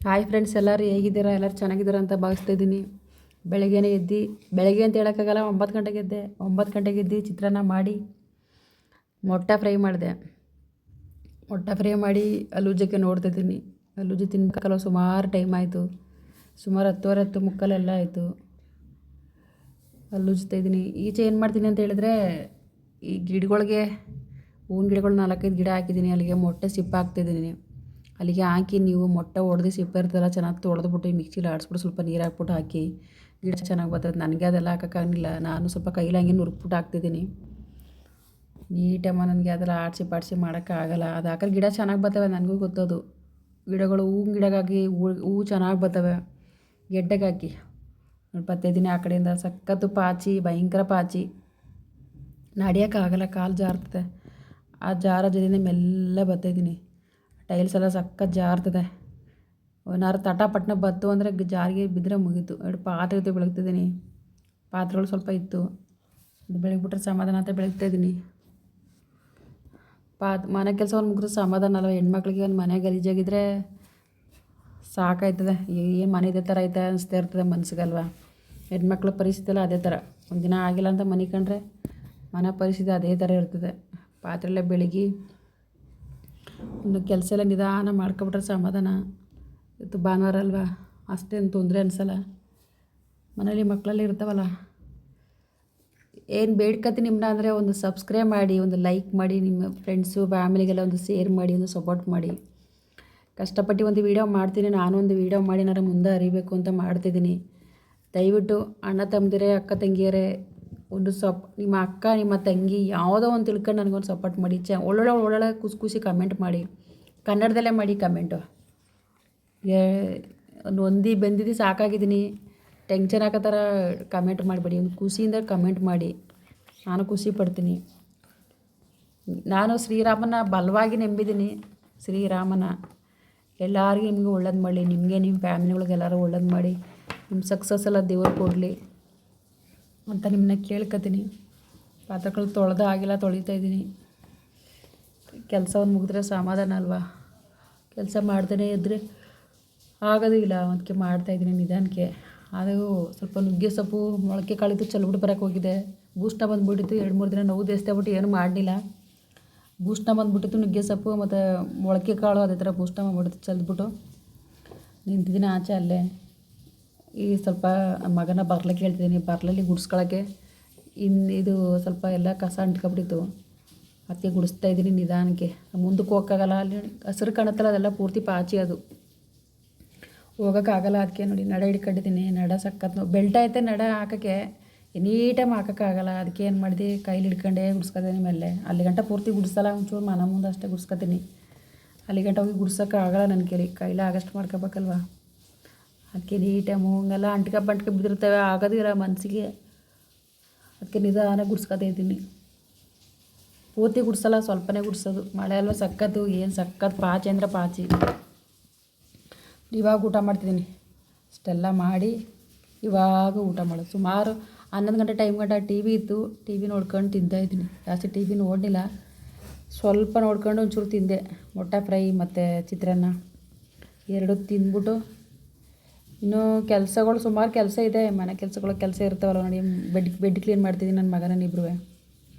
Hi friends, ಎಲ್ಲರೂ ಹೇಗಿದ್ದೀರಾ? ಎಲ್ಲರೂ ಚೆನ್ನಾಗಿದ್ದೀರಾ ಅಂತ ಭಾವಿಸ್ತಾ ಇದ್ದೀನಿ. ಬೆಳಗ್ಗೆನೇ ಎದ್ದು, ಬೆಳಗ್ಗೆ ಅಂತ ಹೇಳೋಕ್ಕಾಗಲ್ಲ, 9 ಗಂಟೆಗೆ ಎದ್ದೆ. 9 ಗಂಟೆಗೆ ಎದ್ದು ಚಿತ್ರಾನ್ನ ಮಾಡಿ ಮೊಟ್ಟೆ ಫ್ರೈ ಮಾಡಿದೆ. ಮೊಟ್ಟೆ ಫ್ರೈ ಮಾಡಿ ಅಲ್ಲುಜ್ಜಕ್ಕೆ ನೋಡ್ತಾಯಿದ್ದೀನಿ. ಅಲ್ಲುಜ್ಜಿ ತಿನ್ಬೇಕಲ್ಲ, ಸುಮಾರು ಟೈಮ್ ಆಯಿತು. ಸುಮಾರು 10:30 10:45 ಆಯಿತು. ಅಲ್ಲುಜ್ತಾಯಿದ್ದೀನಿ. ಈಚೆ ಏನು ಮಾಡ್ತೀನಿ ಅಂತ ಹೇಳಿದ್ರೆ, ಈ ಗಿಡಗಳಿಗೆ ಹೂವಿನ ಗಿಡಗಳು 4-5 ಗಿಡ ಹಾಕಿದ್ದೀನಿ. ಅಲ್ಲಿಗೆ ಮೊಟ್ಟೆ ಸಿಪ್ಪೆ ಹಾಕ್ತಿದ್ದೀನಿ. ಅಲ್ಲಿಗೆ ಹಾಕಿ ನೀವು ಮೊಟ್ಟೆ ಹೊಡೆದು ಸಿಪ್ಪೆ ಇರ್ತಲ್ಲ, ಚೆನ್ನಾಗಿ ತೊಳೆದ್ಬಿಟ್ಟು ಮಿಕ್ಸಿಲಿ ಆಡಿಸ್ಬಿಟ್ಟು ಸ್ವಲ್ಪ ನೀರು ಹಾಕ್ಬಿಟ್ಟು ಹಾಕಿ, ಗಿಡ ಚೆನ್ನಾಗಿ ಬರ್ತದೆ. ನನಗೆ ಅದೆಲ್ಲ ಹಾಕೋಕ್ಕಾಗಲಿಲ್ಲ. ನಾನು ಸ್ವಲ್ಪ ಕೈಲಿ ಹಂಗೆ ನುರುಕ್ಬಿಟ್ಟು ಹಾಕ್ತಿದ್ದೀನಿ. ನೀಟಮ್ಮ ನನಗೆ ಅದೆಲ್ಲ ಆಡಿಸಿ ಪಾಡಿಸಿ ಮಾಡೋಕ್ಕಾಗಲ್ಲ. ಅದು ಹಾಕಿದ್ರೆ ಗಿಡ ಚೆನ್ನಾಗಿ ಬರ್ತವೆ, ನನಗೂ ಗೊತ್ತದು. ಗಿಡಗಳು ಹೂವಿನ ಗಿಡಗಾಗಿ ಹೂವು ಚೆನ್ನಾಗಿ ಬರ್ತವೆ. ಗೆಡ್ಡೆಗೆ ಹಾಕಿ ಬರ್ತಾಯಿದ್ದೀನಿ. ಆ ಕಡೆಯಿಂದ ಸಖತ್ತು ಪಾಚಿ, ಭಯಂಕರ ಪಾಚಿ, ನಡೆಯೋಕ್ಕಾಗಲ್ಲ, ಕಾಲು ಜಾರ್ತದೆ. ಆ ಜಾರ ಜೊತೆಯಿಂದ ಮೆಲ್ಲ ಬರ್ತಾಯಿದ್ದೀನಿ. ಟೈಲ್ಸ್ ಎಲ್ಲ ಸಖತ್ ಜಾರ್ತದೆ. ಏನಾದ್ರು ತಟಾಪಟ್ನ ಬತ್ತು ಅಂದರೆ ಜಾರಿಗೆ ಬಿದ್ದರೆ ಮುಗೀತು. 2 ಪಾತ್ರೆ ಇತ್ತು, ಬೆಳಗ್ತಿದ್ದೀನಿ. ಪಾತ್ರೆಗಳು ಸ್ವಲ್ಪ ಇತ್ತು, ಅದು ಬೆಳಗ್ಬಿಟ್ರೆ ಸಮಾಧಾನ ಅಂತ ಬೆಳಗ್ತಾಯಿದ್ದೀನಿ. ಮನೆ ಕೆಲಸವನ್ನು ಮುಗಿದ್ರೆ ಸಮಾಧಾನ ಅಲ್ವ ಹೆಣ್ಮಕ್ಳಿಗೆ. ಒಂದು ಮನೆ ಗಲೀಜಾಗಿದ್ದರೆ ಸಾಕಾಯ್ತದೆ. ಏನು ಮನೆ ಇದೇ ಥರ ಐತೆ ಅನಿಸ್ತಾ ಇರ್ತದೆ ಮನ್ಸಿಗಲ್ವ. ಹೆಣ್ಮಕ್ಳ ಪರಿಸ್ಥಿತಿ ಎಲ್ಲ ಅದೇ ಥರ. ಒಂದಿನ ಆಗಿಲ್ಲ ಅಂತ ಮನೆ ಕಂಡ್ರೆ ಮನೆ ಪರಿಸ್ಥಿತಿ ಅದೇ ಥರ ಇರ್ತದೆ. ಪಾತ್ರೆ ಎಲ್ಲ ಬೆಳಗಿ ಇನ್ನು ಕೆಲಸ ಎಲ್ಲ ನಿಧಾನ ಮಾಡ್ಕೊಬಿಟ್ರೆ ಸಮಾಧಾನ. ಇವತ್ತು ಭಾನುವಾರ ಅಲ್ವಾ, ಅಷ್ಟೇನು ತೊಂದರೆ ಅನಿಸಲ್ಲ. ಮನೇಲಿ ಮಕ್ಕಳೆಲ್ಲ ಇರ್ತಾವಲ್ಲ. ಏನು ಬೇಡ್ಕತ್ತೀನಿ ನಿಮ್ಮನ್ನ ಅಂದರೆ, ಒಂದು ಸಬ್ಸ್ಕ್ರೈಬ್ ಮಾಡಿ, ಒಂದು ಲೈಕ್ ಮಾಡಿ, ನಿಮ್ಮ ಫ್ರೆಂಡ್ಸು ಫ್ಯಾಮಿಲಿಗೆಲ್ಲ ಒಂದು ಶೇರ್ ಮಾಡಿ, ಒಂದು ಸಪೋರ್ಟ್ ಮಾಡಿ. ಕಷ್ಟಪಟ್ಟು ಒಂದು ವೀಡಿಯೋ ಮಾಡ್ತೀನಿ. ನಾನು ಒಂದು ವೀಡಿಯೋ ಮಾಡಿ ನಾನು ಮುಂದೆ ಅರಿಬೇಕು ಅಂತ ಮಾಡ್ತಿದ್ದೀನಿ. ದಯವಿಟ್ಟು ಅಣ್ಣ ತಮ್ಮದಿರೇ, ಅಕ್ಕ ತಂಗಿಯರೇ, ಒಂದು ನಿಮ್ಮ ಅಕ್ಕ ನಿಮ್ಮ ತಂಗಿ ಯಾವುದೋ ಒಂದು ತಿಳ್ಕೊಂಡು ನನಗೊಂದು ಸಪೋರ್ಟ್ ಮಾಡಿ. ಒಳ್ಳೊಳ್ಳೆ ಖುಷಿ ಕಮೆಂಟ್ ಮಾಡಿ. ಕನ್ನಡದಲ್ಲೇ ಮಾಡಿ ಕಮೆಂಟು. ಹೊಂದಿ ಬೆಂದಿದ್ದು ಸಾಕಾಗಿದ್ದೀನಿ. ಟೆನ್ಷನ್ ಹಾಕೋ ಥರ ಕಮೆಂಟ್ ಮಾಡಬೇಡಿ. ಒಂದು ಖುಷಿಯಿಂದ ಕಮೆಂಟ್ ಮಾಡಿ. ನಾನು ಖುಷಿ ಪಡ್ತೀನಿ. ನಾನು ಶ್ರೀರಾಮನ ಬಲವಾಗಿ ನಂಬಿದ್ದೀನಿ. ಶ್ರೀರಾಮನ ಎಲ್ಲರಿಗೂ ನಿಮಗೂ ಒಳ್ಳೇದು ಮಾಡಲಿ. ನಿಮಗೆ ನಿಮ್ಮ ಫ್ಯಾಮಿಲಿಗಳಿಗೆ ಎಲ್ಲರೂ ಒಳ್ಳೇದು ಮಾಡಿ, ನಿಮ್ಮ ಸಕ್ಸಸ್ ಎಲ್ಲ ದೇವರು ಕೊಡಲಿ ಅಂತ ನಿಮ್ಮನ್ನ ಕೇಳ್ಕೊತೀನಿ. ಪಾತ್ರೆಗಳು ತೊಳೆದು ಆಗಿಲ್ಲ, ತೊಳಿತಾಯಿದ್ದೀನಿ. ಕೆಲಸವನ್ನು ಮುಗಿದ್ರೆ ಸಮಾಧಾನ ಅಲ್ವಾ. ಕೆಲಸ ಮಾಡ್ತಾನೆ ಇದ್ದರೆ ಆಗೋದು ಇಲ್ಲ. ಅದಕ್ಕೆ ಮಾಡ್ತಾಯಿದ್ದೀನಿ ನಿಧಾನಕ್ಕೆ. ಅದು ಸ್ವಲ್ಪ ನುಗ್ಗೆ ಸೊಪ್ಪು ಮೊಳಕೆ ಕಾಳಿದ್ದು ಚೆಲ್ಬಿಟ್ಟು ಬರೋಕ್ಕೆ ಹೋಗಿದೆ. ಬೂಸ್ಟ ಬಂದುಬಿಟ್ಟಿತ್ತು. 2-3 ದಿನ ನೋವು ಜಾಸ್ತಿ ಆಗ್ಬಿಟ್ಟು ಏನು ಮಾಡಲಿಲ್ಲ. ಬೂಸ್ಟ ಬಂದುಬಿಟ್ಟಿತ್ತು, ನುಗ್ಗೆ ಸೊಪ್ಪು ಮತ್ತು ಮೊಳಕೆ ಕಾಳು ಅದೇ ಥರ ಬೂಸ್ಟ ಬಂದುಬಿಟ್ಟಿತ್ತು. ಚೆಲ್ಬಿಟ್ಟು ನಿಂತಿದ್ದೀನಿ ಆಚೆ ಅಲ್ಲೇ. ಈ ಸ್ವಲ್ಪ ಮಗನ ಬರ್ಲಕ್ಕೆ ಹೇಳ್ತಿದ್ದೀನಿ. ಬರ್ಲಲ್ಲಿ ಗುಡಿಸ್ಕೊಳಕ್ಕೆ ಇದು ಸ್ವಲ್ಪ ಎಲ್ಲ ಕಸ ಅಂಟ್ಕೊಬಿಟ್ಟಿತ್ತು. ಅದಕ್ಕೆ ಗುಡಿಸ್ತಾ ಇದ್ದೀನಿ ನಿಧಾನಕ್ಕೆ. ಮುಂದಕ್ಕೆ ಹೋಗೋಕ್ಕಾಗಲ್ಲ. ಅಲ್ಲಿ ಹಸಿರು ಕಾಣುತ್ತಲ್ಲ, ಅದೆಲ್ಲ ಪೂರ್ತಿ ಪಾಚಿ. ಅದು ಹೋಗೋಕ್ಕಾಗಲ್ಲ. ಅದಕ್ಕೆ ನೋಡಿ ನಡ ಹಿಡ್ಕೊಂಡಿದ್ದೀನಿ. ನಡ ಸಕ್ಕತ್ತು ಬೆಲ್ಟ್ ಐತೆ. ನಡ ಹಾಕೋಕ್ಕೆ ಎನಿ ಟೈಮ್ ಹಾಕೋಕ್ಕಾಗಲ್ಲ. ಅದಕ್ಕೆ ಏನು ಮಾಡಿದೆ, ಕೈಲಿ ಹಿಡ್ಕೊಂಡೇ ಗುಡಿಸ್ಕೊತೀನಿ ಮೇಲೆ. ಅಲ್ಲಿ ಗಂಟ ಪೂರ್ತಿ ಗುಡಿಸಲ್ಲ, ಒಂಚೂರು ಮನ ಮುಂದೆ ಅಷ್ಟೇ ಗುಡಿಸ್ಕೊತೀನಿ. ಅಲ್ಲಿ ಗಂಟ ಹೋಗಿ ಗುಡ್ಸೋಕ್ಕಾಗಲ್ಲ ನನ್ನ ಕೈಲಿ ಆಗಷ್ಟು ಮಾಡ್ಕೋಬೇಕಲ್ವ. ಅದಕ್ಕೆ ನೀಟಾಗಿ ಹಂಗೆಲ್ಲ ಅಂಟ್ಕ ಬಿದ್ದಿರ್ತವೆ, ಆಗೋದಿಲ್ಲ ಮನಸ್ಸಿಗೆ. ಅದಕ್ಕೆ ನಿಧಾನ ಗುಡ್ಸ್ಕೊತಾ ಇದ್ದೀನಿ. ಪೂರ್ತಿ ಗುಡಿಸಲ್ಲ, ಸ್ವಲ್ಪನೇ ಗುಡಿಸೋದು. ಮಳೆ ಅಲ್ವ ಸಕ್ಕತ್ತು, ಏನು ಸಕ್ಕತ್ತು ಪಾಚಿ ಅಂದರೆ ಪಾಚಿ. ಇವಾಗ ಊಟ ಮಾಡ್ತಿದ್ದೀನಿ. ಅಷ್ಟೆಲ್ಲ ಮಾಡಿ ಇವಾಗ ಊಟ ಮಾಡೋದು. ಸುಮಾರು 11 ಗಂಟೆ ಟೈಮ್ ಗಂಟ ಟಿ ವಿ ಇತ್ತು. ಟಿ ವಿ ನೋಡ್ಕೊಂಡು ತಿಂತಾಯಿದ್ದೀನಿ. ಜಾಸ್ತಿ ಟಿ ವಿ ನೋಡಲಿಲ್ಲ, ಸ್ವಲ್ಪ ನೋಡ್ಕೊಂಡು ಒಂಚೂರು ತಿಂದೆ. ಮೊಟ್ಟೆ ಫ್ರೈ ಮತ್ತು ಚಿತ್ರಾನ್ನ 2 ತಿಂದ್ಬಿಟ್ಟು, ಇನ್ನೂ ಕೆಲಸಗಳು ಸುಮಾರು ಕೆಲಸ ಇದೆ. ಮನೆ ಕೆಲಸ ಇರ್ತಾವಲ್ಲ ನೋಡಿ. ಬೆಡ್ ಕ್ಲೀನ್ ಮಾಡ್ತಿದ್ದೀನಿ. ನನ್ನ ಮಗನ ಇಬ್ಬರು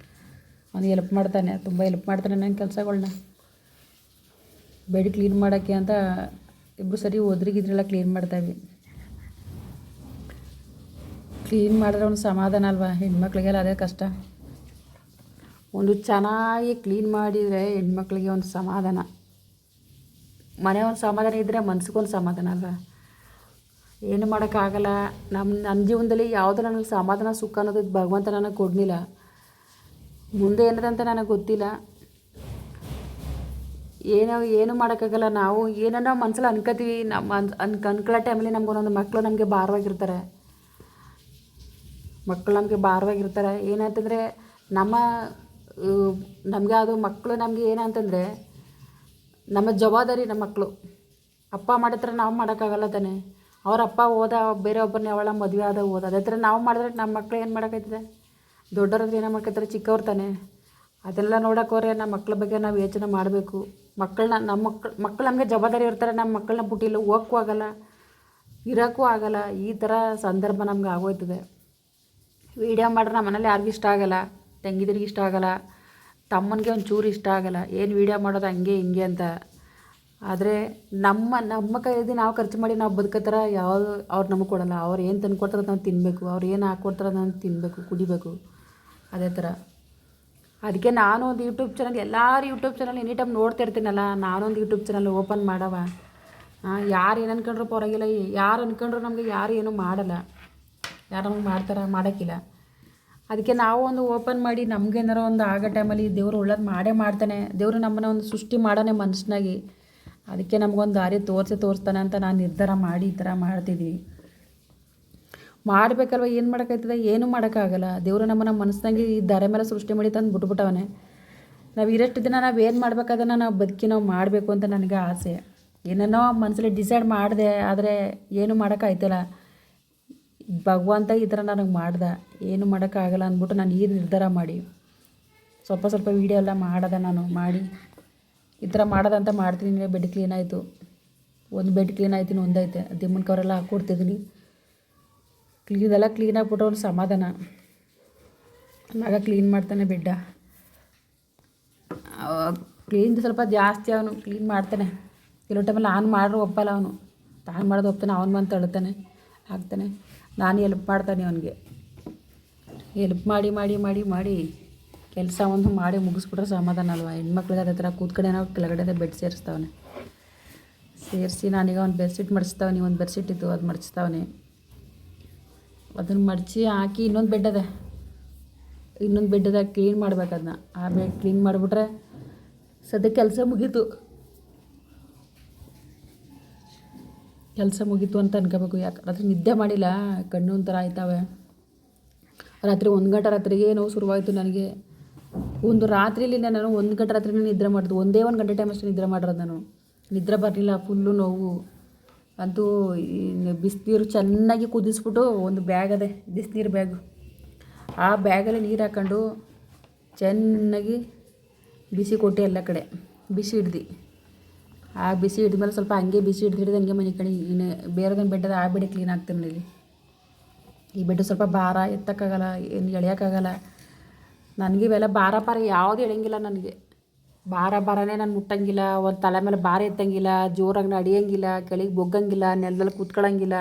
ಅವನು ಹೆಲ್ಪ್ ಮಾಡ್ತಾನೆ, ತುಂಬ ಹೆಲ್ಪ್ ಮಾಡ್ತಾನೆ ನನ್ನ ಕೆಲಸಗಳ್ನ. ಬೆಡ್ ಕ್ಲೀನ್ ಮಾಡೋಕ್ಕೆ ಅಂತ ಇಬ್ಬರು ಸರಿ ಒದ್ರಿಗಿದ್ರೆಲ್ಲ ಕ್ಲೀನ್ ಮಾಡ್ತಾವೆ. ಕ್ಲೀನ್ ಮಾಡಿದ್ರೆ ಒಂದು ಸಮಾಧಾನ ಅಲ್ವಾ. ಹೆಣ್ಮಕ್ಳಿಗೆಲ್ಲ ಅದೇ ಕಷ್ಟ. ಒಂದು ಚೆನ್ನಾಗಿ ಕ್ಲೀನ್ ಮಾಡಿದರೆ ಹೆಣ್ಮಕ್ಳಿಗೆ ಒಂದು ಸಮಾಧಾನ. ಮನೆ ಒಂದು ಸಮಾಧಾನ ಇದ್ದರೆ ಮನ್ಸಿಗೊಂದು ಸಮಾಧಾನ ಅಲ್ವಾ. ಏನು ಮಾಡೋಕ್ಕಾಗಲ್ಲ. ನನ್ನ ಜೀವನದಲ್ಲಿ ಯಾವುದೂ ನನಗೆ ಸಮಾಧಾನ ಸುಖ ಅನ್ನೋದು ಭಗವಂತ ನನಗೆ ಕೊಡಲಿಲ್ಲ. ಮುಂದೆ ಏನದಂತ ನನಗೆ ಗೊತ್ತಿಲ್ಲ. ಏನು ಮಾಡೋಕ್ಕಾಗಲ್ಲ. ನಾವು ಏನನ್ನೋ ಮನಸ್ಸಲ್ಲಿ ಅನ್ಕೋತೀವಿ. ನಮ್ಮ ಅನ್ಕೊಳ್ಳೋ ಟೈಮಲ್ಲಿ ನಮ್ಗೊಂದೊಂದು ಮಕ್ಕಳು ನಮಗೆ ಭಾರವಾಗಿರ್ತಾರೆ. ಏನಂತಂದರೆ ನಮಗೆ ಅದು ಮಕ್ಕಳು ನಮಗೆ ಏನಂತಂದರೆ ನಮ್ಮ ಜವಾಬ್ದಾರಿ. ನಮ್ಮ ಮಕ್ಕಳು ಅಪ್ಪ ಮಾಡಿದ್ರೆ ನಾವು ಮಾಡೋಕ್ಕಾಗಲ್ಲ ತಾನೆ. ಅವ್ರ ಅಪ್ಪ ಹೋದ, ಬೇರೆ ಒಬ್ಬರನ್ನ ಅವಳ ಮದುವೆ ಹೋದ. ಅದೇ ಥರ ನಾವು ಮಾಡಿದ್ರೆ ನಮ್ಮ ಮಕ್ಕಳು ಏನು ಮಾಡೋಕ್ಕಾಯ್ತದೆ. ದೊಡ್ಡವ್ರದ್ದು ಏನೋ ಮಾಡ್ಕೊತಾರೆ, ಚಿಕ್ಕವ್ರು ತಾನೆ. ಅದೆಲ್ಲ ನೋಡೋಕೆ ಹೋದ್ರೆ ನಮ್ಮ ಮಕ್ಳ ಬಗ್ಗೆ ನಾವು ಯೋಚನೆ ಮಾಡಬೇಕು. ನಮ್ಮ ಮಕ್ಕಳು ನಮಗೆ ಜವಾಬ್ದಾರಿ ಇರ್ತಾರೆ. ನಮ್ಮ ಮಕ್ಕಳನ್ನ ಬಿಟ್ಟಿಲ್ಲ ಹೋಗೋಕ್ಕೂ ಆಗಲ್ಲ, ಇರೋಕ್ಕೂ ಆಗಲ್ಲ. ಈ ಥರ ಸಂದರ್ಭ ನಮ್ಗೆ ಆಗೋಯ್ತದೆ. ವೀಡಿಯೋ ಮಾಡ್ರೆ ನಮ್ಮ ಮನೇಲಿ ಯಾರಿಗೂ ಇಷ್ಟ ಆಗಲ್ಲ, ತಂಗಿದ್ರಿಗೆ ಇಷ್ಟ ಆಗಲ್ಲ, ತಮ್ಮನಿಗೆ ಒಂಚೂರು ಇಷ್ಟ ಆಗಲ್ಲ. ಏನು ವೀಡಿಯೋ ಮಾಡೋದು ಹಂಗೆ ಹಿಂಗೆ ಅಂತ. ಆದರೆ ನಮ್ಮ ಕೈಯಲ್ಲಿ ನಾವು ಖರ್ಚು ಮಾಡಿ ನಾವು ಬದುಕೋ ಥರ ಯಾವುದು ಅವ್ರು ನಮಗೆ ಕೊಡೋಲ್ಲ. ಅವ್ರು ಏನು ತಂದು ಕೊಡ್ತಾರೆ ನಾವು ತಿನ್ನಬೇಕು, ಅವ್ರು ಏನು ಹಾಕ್ಕೊಡ್ತಾರೆ ನಾನು ತಿನ್ನಬೇಕು, ಕುಡಿಬೇಕು. ಅದೇ ಥರ ಅದಕ್ಕೆ ನಾನು ಒಂದು ಯೂಟ್ಯೂಬ್ ಚಾನಲ್, ಎಲ್ಲರೂ ಯೂಟ್ಯೂಬ್ ಚಾನಲ್ ಎನಿ ಟೈಮ್ ನೋಡ್ತಾ ಇರ್ತೀನಲ್ಲ, ನಾನೊಂದು ಯೂಟ್ಯೂಬ್ ಚಾನಲ್ ಓಪನ್ ಮಾಡವ. ಯಾರು ಏನು ಅನ್ಕೊಂಡ್ರು ಪರವಾಗಿಲ್ಲ, ಯಾರು ಅಂದ್ಕೊಂಡ್ರು ನಮಗೆ ಯಾರು ಏನೂ ಮಾಡಲ್ಲ, ಯಾರು ನಮ್ಗೆ ಮಾಡ್ತಾರೆ, ಮಾಡೋಕ್ಕಿಲ್ಲ. ಅದಕ್ಕೆ ನಾವು ಒಂದು ಓಪನ್ ಮಾಡಿ ನಮಗೇನಾರ ಒಂದು ಆಗೋ ಟೈಮಲ್ಲಿ ದೇವರು ಒಳ್ಳೇದು ಮಾಡೇ ಮಾಡ್ತಾನೆ. ದೇವರು ನಮ್ಮನ್ನು ಒಂದು ಸೃಷ್ಟಿ ಮಾಡೋಣ ಮನಸ್ಸಿನಾಗಿ. ಅದಕ್ಕೆ ನಮಗೊಂದು ದಾರಿ ತೋರಿಸ್ತಾನೆ ಅಂತ ನಾನು ನಿರ್ಧಾರ ಮಾಡಿ ಈ ಥರ ಮಾಡ್ತಿದ್ವಿ. ಮಾಡಬೇಕಲ್ವ, ಏನು ಮಾಡೋಕ್ಕಾಯ್ತದೆ? ಏನೂ ಮಾಡೋಕ್ಕಾಗಲ್ಲ. ದೇವರು ನಮ್ಮನ್ನು ಮನಸ್ಸಿನಾಗಿ ಈ ದಾರೆ ಮೇಲೆ ಸೃಷ್ಟಿ ಮಾಡಿ ತಂದು ಬಿಟ್ಬಿಟ್ಟವನೆ. ನಾವು ಇರೋಷ್ಟು ದಿನ ನಾವು ಏನು ಮಾಡ್ಬೇಕಾದನ್ನು ನಾವು ಬದುಕಿ ನಾವು ಮಾಡಬೇಕು ಅಂತ ನನಗೆ ಆಸೆ. ಏನೇನೋ ಮನಸ್ಸಲ್ಲಿ ಡಿಸೈಡ್ ಮಾಡಿದೆ, ಆದರೆ ಏನು ಮಾಡೋಕ್ಕಾಯ್ತಲ್ಲ. ಭಗವಂತ ಈ ಥರ ನನಗೆ ಮಾಡ್ದೆ, ಏನು ಮಾಡೋಕ್ಕಾಗಲ್ಲ ಅಂದ್ಬಿಟ್ಟು ನಾನು ಈ ನಿರ್ಧಾರ ಮಾಡಿ ಸ್ವಲ್ಪ ವೀಡಿಯೋ ಎಲ್ಲ ಮಾಡೋದೆ. ನಾನು ಮಾಡಿ ಈ ಥರ ಮಾಡೋದಂತ ಮಾಡ್ತೀನಿ. ಬೆಡ್ ಕ್ಲೀನ್ ಆಯಿತು, ಒಂದು ಬೆಡ್ ಕ್ಲೀನ್ ಆಯ್ತೀನಿ, ಒಂದೈತೆ ದಿಮ್ಮನ ಕವರೆಲ್ಲ ಹಾಕ್ಕೊಡ್ತಿದ್ದೀನಿ. ಇದೆಲ್ಲ ಕ್ಲೀನ್ ಆಗಿಬಿಟ್ರೆ ಒಂದು ಸಮಾಧಾನ. ಮಗ ಕ್ಲೀನ್ ಮಾಡ್ತಾನೆ ಬೆಡ್ಡ, ಕ್ಲೀನ್ ಸ್ವಲ್ಪ ಜಾಸ್ತಿ ಅವನು ಕ್ಲೀನ್ ಮಾಡ್ತಾನೆ. ಕೆಲವು ಟೈಮಲ್ಲಿ ನಾನು ಮಾಡ್ರೆ ಒಪ್ಪಲ್ಲ ಅವನು, ತಾನು ಮಾಡೋದು ಒಪ್ತಾನೆ, ಅವನು ಬಂದು ತಳ್ತಾನೆ ಹಾಕ್ತಾನೆ. ನಾನು ಹೆಲ್ಪ್ ಮಾಡ್ತಾನೆ ಅವನಿಗೆ. ಹೆಲ್ಪ್ ಮಾಡಿ ಮಾಡಿ ಮಾಡಿ ಮಾಡಿ ಕೆಲಸ ಒಂದು ಮಾಡಿ ಮುಗಿಸ್ಬಿಟ್ರೆ ಸಮಾಧಾನ ಅಲ್ವಾ? ಹೆಣ್ಮಕ್ಳಿಗೆ ಅದೇ ಥರ ಕೂತ್ಕಡೆ ನಾವು ಕೆಳಗಡೆ ಬೆಡ್ ಸೇರಿಸಿ ನಾನೀಗ ಒಂದು ಬೆಡ್ಶೀಟ್ ಮಡಿಸ್ತಾವನಿ. ಒಂದು ಬೆಡ್ಶೀಟ್ ಇತ್ತು, ಅದು ಮಡಿಸ್ತಾವನಿ. ಅದನ್ನು ಮಡಚಿ ಹಾಕಿ ಇನ್ನೊಂದು ಬೆಡ್ ಅದ ಕ್ಲೀನ್ ಮಾಡ್ಬೇಕು. ಅದನ್ನ ಆ ಬೆಡ್ ಕ್ಲೀನ್ ಮಾಡಿಬಿಟ್ರೆ ಸದ್ಯ ಕೆಲಸ ಮುಗೀತು ಅಂತ ಅನ್ಕೋಬೇಕು. ಯಾಕೆ ರಾತ್ರಿ ನಿದ್ದೆ ಮಾಡಿಲ್ಲ, ಕಣ್ಣು ಒಂಥರ ಆಯ್ತಾವೆ. ರಾತ್ರಿ 1 ಗಂಟೆ ರಾತ್ರಿಗೆ ನೋವು ಶುರುವಾಯಿತು ನನಗೆ. ಒಂದು ರಾತ್ರಿಯಲ್ಲಿ ನಾನು 1 ಗಂಟೆ ರಾತ್ರಿ ನಿದ್ರೆ ಮಾಡಿದ್ದು, ಒಂದೇ 1 ಗಂಟೆ ಟೈಮ್ ಅಷ್ಟು ನಿದ್ರೆ ಮಾಡಿರೋದು ನಾನು. ನಿದ್ರೆ ಬರಲಿಲ್ಲ, ಫುಲ್ಲು ನೋವು. ಅಂತೂ ಬಿಸಿನೀರು ಚೆನ್ನಾಗಿ ಕುದಿಸ್ಬಿಟ್ಟು ಒಂದು ಬ್ಯಾಗ್ ಅದೇ ಬಿಸಿನೀರು ಬ್ಯಾಗು, ಆ ಬ್ಯಾಗಲ್ಲಿ ನೀರು ಹಾಕ್ಕೊಂಡು ಚೆನ್ನಾಗಿ ಬಿಸಿ ಕೊಟ್ಟೆ ಎಲ್ಲ ಕಡೆ ಬಿಸಿ ಹಿಡ್ದು. ಆ ಬಿಸಿ ಹಿಡಿದ್ಮೇಲೆ ಸ್ವಲ್ಪ ಹಂಗೆ ಬಿಸಿ ಹಿಡ್ದು ಹಂಗೆ ಮನೆ ಕಡೆ ಇನ್ನು ಬೇರೆದೊಂದು ಬೆಡ್ ಅದ, ಆ ಬೆಡ್ ಕ್ಲೀನ್ ಆಗ್ತಾನೆ ಇಲ್ಲಿ. ಈ ಬೆಡ್ ಸ್ವಲ್ಪ ಭಾರ ಎತ್ತಕ್ಕಾಗಲ್ಲ, ಏನು ಎಳೆಯೋಕ್ಕಾಗಲ್ಲ ನನಗೆ. ಇವೆಲ್ಲ ಭಾರ ಯಾವುದು ಎಳೆಯಂಗಿಲ್ಲ ನನಗೆ. ಭಾರನೇ ನಾನು ಮುಟ್ಟಂಗಿಲ್ಲ. ಒಂದು ತಲೆ ಮೇಲೆ ಭಾರ ಎತ್ತಂಗಿಲ್ಲ, ಜೋರಾಗಿ ನಡೆಯೋಂಗಿಲ್ಲ, ಕೆಳಗೆ ಬೊಗ್ಗಂಗಿಲ್ಲ, ನೆಲದಲ್ಲಿ ಕೂತ್ಕೊಳ್ಳೋಂಗಿಲ್ಲ.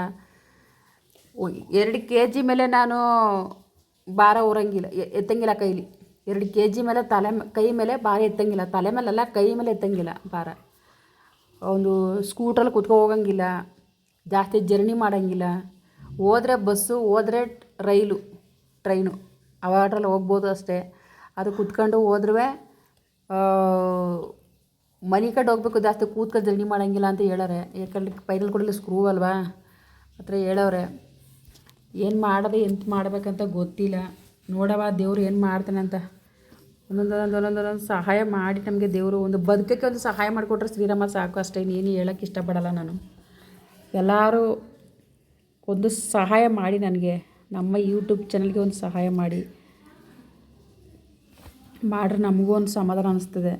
2 kg ಮೇಲೆ ನಾನು ಭಾರ ಹೊರಂಗಿಲ್ಲ, ಎತ್ತಂಗಿಲ್ಲ ಕೈಲಿ. 2 kg ಮೇಲೆ ಕೈ ಮೇಲೆ ಭಾರ ಎತ್ತಂಗಿಲ್ಲ, ತಲೆ ಮೇಲೆಲ್ಲ ಕೈ ಮೇಲೆ ಎತ್ತಂಗಿಲ್ಲ ಭಾರ. ಒಂದು ಸ್ಕೂಟ್ರಲ್ಲಿ ಕೂತ್ಕೊ ಹೋಗಂಗಿಲ್ಲ, ಜಾಸ್ತಿ ಜರ್ನಿ ಮಾಡೋಂಗಿಲ್ಲ. ಹೋದರೆ ಬಸ್ಸು, ಹೋದರೆ ಟ್ರೈನು ಅವಾಟ್ರಲ್ಲಿ ಹೋಗ್ಬೋದು ಅಷ್ಟೇ. ಅದು ಕೂತ್ಕೊಂಡು ಹೋದ್ರೂ ಮನೆ ಕಡೆ ಹೋಗ್ಬೇಕು, ಜಾಸ್ತಿ ಕೂತ್ಕೊಂಡು ಜರ್ನಿ ಮಾಡೋಂಗಿಲ್ಲ ಅಂತ ಹೇಳೋರೆ. ಯಾಕಂದ್ರೆ ಪೈನಲ್ ಕೊಡಲಿ ಸ್ಕ್ರೂ ಅಲ್ವಾ, ಆ ಥರ ಹೇಳೋರೆ. ಏನು ಮಾಡೋದು ಎಂತ ಮಾಡಬೇಕಂತ ಗೊತ್ತಿಲ್ಲ. ನೋಡವ ದೇವ್ರು ಏನು ಮಾಡ್ತಾನೆ ಅಂತ. ಒಂದೊಂದು ಸಹಾಯ ಮಾಡಿ ನಮಗೆ ದೇವರು ಒಂದು ಬದುಕಕ್ಕೆ ಒಂದು ಸಹಾಯ ಮಾಡಿಕೊಟ್ರೆ ಶ್ರೀರಾಮ ಸಾಕು ಅಷ್ಟೇ. ಇನ್ನೇನು ಹೇಳೋಕ್ಕೆ ಇಷ್ಟಪಡಲ್ಲ ನಾನು. ಎಲ್ಲರೂ ಒಂದು ಸಹಾಯ ಮಾಡಿ ನನಗೆ, ನಮ್ಮ ಯೂಟ್ಯೂಬ್ ಚಾನಲ್ಗೆ ಒಂದು ಸಹಾಯ ಮಾಡ್ರೆ ನಮಗೂ ಒಂದು ಸಮಾಧಾನ ಅನಿಸ್ತದೆ.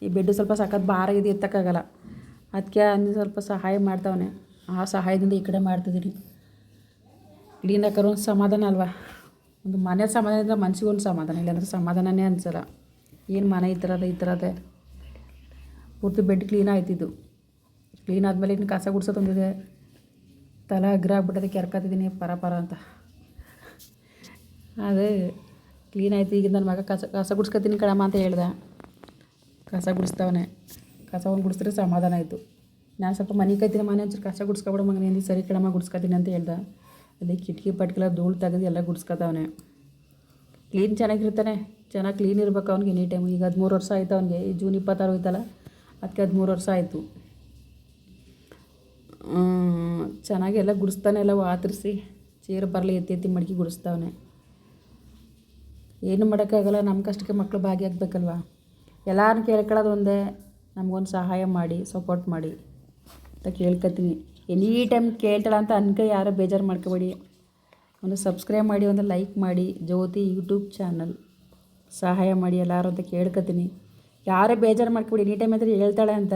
ಈ ಬೆಡ್ಡು ಸ್ವಲ್ಪ ಸಖತ್ ಭಾರ ಇದೆ, ಎತ್ತಕ್ಕಾಗಲ್ಲ. ಅದಕ್ಕೆ ಅಲ್ಲಿ ಸ್ವಲ್ಪ ಸಹಾಯ ಮಾಡ್ತಾವನೆ. ಆ ಸಹಾಯದಿಂದ ಈ ಕಡೆ ಮಾಡ್ತಿದ್ದೀನಿ. ಕ್ಲೀನ್ ಹಾಕೋರು ಒಂದು ಸಮಾಧಾನ ಅಲ್ವಾ? ಒಂದು ಮನೆ ಸಮಾಧಾನದಿಂದ ಮನಸ್ಸಿಗೆ ಒಂದು ಸಮಾಧಾನ, ಇಲ್ಲಾಂದ್ರೆ ಸಮಾಧಾನನೇ ಅನಿಸಲ್ಲ. ಏನು ಮನೆ ಈ ಥರದೇ ಪೂರ್ತಿ ಬೆಡ್ ಕ್ಲೀನ್ ಆಯ್ತಿದ್ದು. ಕ್ಲೀನ್ ಆದಮೇಲೆ ಇನ್ನು ಕಸ ಗುಡ್ಸೋದೊಂದಿದೆ. ತಲೆ ಅಗ್ರ ಆಗ್ಬಿಟ್ಟದೆ, ಕೆರ್ಕತ್ತಿದ್ದೀನಿ ಪರ ಅಂತ. ಅದೇ ಕ್ಲೀನ್ ಆಯ್ತು. ಈಗ ನನ್ನ ಮಗ ಕಸ ಗುಡ್ಸ್ಕೊತೀನಿ ಕಣಮ್ಮ ಅಂತ ಹೇಳ್ದೆ. ಕಸ ಗುಡಿಸ್ತಾವನೆ. ಕಸ ಒಂದು ಗುಡಿಸಿದ್ರೆ ಸಮಾಧಾನ ಆಯಿತು. ನಾನು ಸ್ವಲ್ಪ ಮನೆ ಕೈತೀನಿ, ಮನೆ ಒಂಚೂರು ಕಸ ಗುಡ್ಸ್ಕೊಬಿಡೋ ಮಗನ ಎಂದು ಸರಿ ಕಣಮ್ಮ ಗುಡ್ಸ್ಕೊತೀನಿ ಅಂತ ಹೇಳ್ದೆ. ಅದೇ ಕಿಟಕಿ ಪಟ್ಕೆಲ್ಲ ಧೂಳು ತೆಗೆದು ಎಲ್ಲ ಗುಡ್ಸ್ಕೊತಾವನೆ. ಕ್ಲೀನ್ ಚೆನ್ನಾಗಿರ್ತಾನೆ, ಚೆನ್ನಾಗಿ ಕ್ಲೀನ್ ಇರ್ಬೇಕು ಅವ್ನಿಗೆ ಎನಿ ಟೈಮು. ಈಗ 13 ವರ್ಷ ಆಯಿತು ಅವ್ನಿಗೆ. ಈ ಜೂನ್ 26 ಹೋಯ್ತಲ್ಲ, ಅದಕ್ಕೆ 13 ವರ್ಷ ಆಯಿತು. ಚೆನ್ನಾಗಿ ಎಲ್ಲ ಗುಡಿಸ್ತಾನೆ, ಎಲ್ಲ ವಾತರಿಸಿ ಚೇರು ಬರಲಿ ಎತ್ತಿ ಮಡಗಿ ಗುಡಿಸ್ತಾವನೆ. ಏನು ಮಾಡೋಕ್ಕಾಗಲ್ಲ, ನಮ್ಮ ಕಷ್ಟಕ್ಕೆ ಮಕ್ಕಳು ಭಾಗಿಯಾಗಬೇಕಲ್ವ. ಎಲ್ಲರೂ ಕೇಳ್ಕೊಳ್ಳೋದು ಒಂದೇ, ನಮಗೊಂದು ಸಹಾಯ ಮಾಡಿ, ಸಪೋರ್ಟ್ ಮಾಡಿ ಅಂತ ಕೇಳ್ಕೊತೀನಿ. ಎನಿ ಟೈಮ್ ಕೇಳ್ತಾಳ ಅಂತ ಅನ್ಕ ಯಾರೋ ಬೇಜಾರು ಮಾಡ್ಕೋಬೇಡಿ. ಒಂದು ಸಬ್ಸ್ಕ್ರೈಬ್ ಮಾಡಿ, ಒಂದು ಲೈಕ್ ಮಾಡಿ. ಜ್ಯೋತಿ ಯೂಟ್ಯೂಬ್ ಚಾನಲ್ ಸಹಾಯ ಮಾಡಿ ಎಲ್ಲರೂ ಅಂತ ಕೇಳ್ಕೊತೀನಿ. ಯಾರೇ ಬೇಜಾರು ಮಾಡ್ಕೊಬೇಡಿ, ಎನಿ ಟೈಮ್ ಆದರೆ ಹೇಳ್ತಾಳೆ ಅಂತ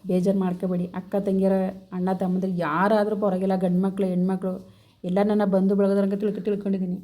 ಬೇಜಾರು ಮಾಡ್ಕೋಬೇಡಿ. ಅಕ್ಕ ತಂಗಿಯರ ಅಣ್ಣ ತಮ್ಮಂದಿರು ಯಾರಾದರೂ ಪರವಾಗಿಲ್ಲ, ಗಂಡು ಮಕ್ಕಳು ಹೆಣ್ಮಕ್ಳು ಎಲ್ಲ ನನ್ನ ಬಂಧು ಬಳಗದವ್ರಂಗೆ ತಿಳ್ಕೊಂಡಿದ್ದೀನಿ.